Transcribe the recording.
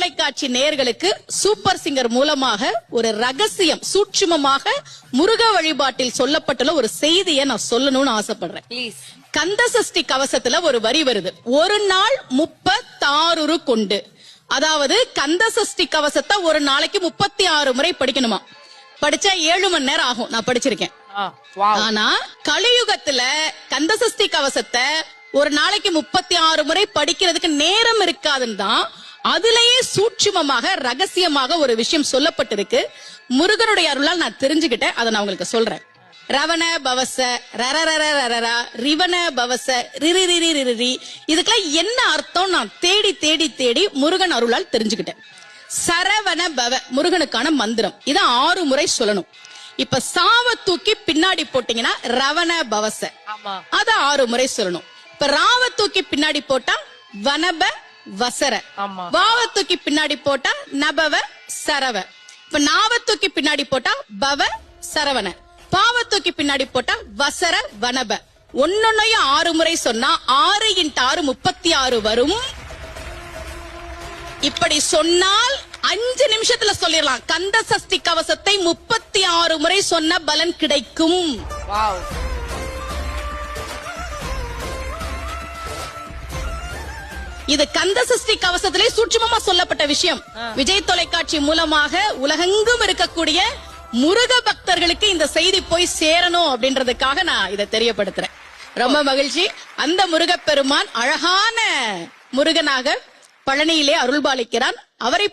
தொலைக்காட்சி நேயர்களுக்கு super singer மூலமாக ஒரு ரகசியம் சூட்சுமமாக முருக வழிபாட்டில் சொல்லப்பட்டுள்ள ஒரு செய்தியை நான் சொல்லணும்னு ஆசைப்படுறேன். கந்த சஷ்டி கவசத்துல ஒரு வரி வருது, ஒரு நாள் 36 கொண்டு. அதாவது கந்த சஷ்டி கவசத்தை ஒரு நாளைக்கு 36 முறை படிக்கணுமா. படிச்சா 7 மணி நேரம் ஆகும். நான் படிச்சிருக்கேன். ஆனா கலியுகத்துல கந்த சஷ்டி கவசத்தை ஒரு நாளைக்கு 36 முறை படிக்கிறதுக்கு நேரம் இருக்காதுன்னு தான் அதுலயே சூட்சுமமாக ரகசியமாக ஒரு விஷயம் சொல்லப்பட்டிருக்கு. முருகனுடைய அருளால் நான் தெரிஞ்சுக்கிட்டேன். அதை நான் உங்களுக்கு சொல்றேன். ரவண பவச ரரரரரரரா ரிவண பவச ரிரிரிரிரிரி, இதுக்கெல்லாம் என்ன அர்த்தம் நான் தேடி தேடி தேடி முருகன் அருளால் தெரிஞ்சுக்கிட்டேன். சரவண பவ முருகனுக்கான மந்திரம், இதை 6 முறை சொல்லணும். இப்ப சாவ தூக்கி பின்னாடி போட்டீங்கன்னா ரவண பவச, அத 6 முறை சொல்லணும். இப்ப ராவ தூக்கி பின்னாடி போட்டா வனப வசர, வாவ தூக்கி பின்னாடி போட்டா நபவ சரவ, இப்ப நாவ தூக்கி பின்னாடி போட்டா பவ சரவண, பாவ தூக்கி பின்னாடி போட்டா வசர வனப. ஒன்னொன்னையும் 6 முறை சொன்னா 6 × 6 36 வரும். இப்படி சொன்னால் 5 நிமிஷத்துல சொல்லிடலாம். கந்த சஷ்டி கவசத்தை 36 முறை சொன்ன பலன் கிடைக்கும். இது கந்த சஷ்டி கவசத்திலே சூட்சுமமா சொல்லப்பட்ட விஷயம். விஜய் தொலைக்காட்சி மூலமாக உலகெங்கும் இருக்கக்கூடிய முருக பக்தர்களுக்கு இந்த செய்தி போய் சேரணும் அப்படின்றதுக்காக நான் இதை தெரியப்படுத்துறேன். ரொம்ப மகிழ்ச்சி. அந்த முருகப்பெருமான் அழகான முருகனாக பழனியிலே அருள்பாலிக்கிறான். அவரை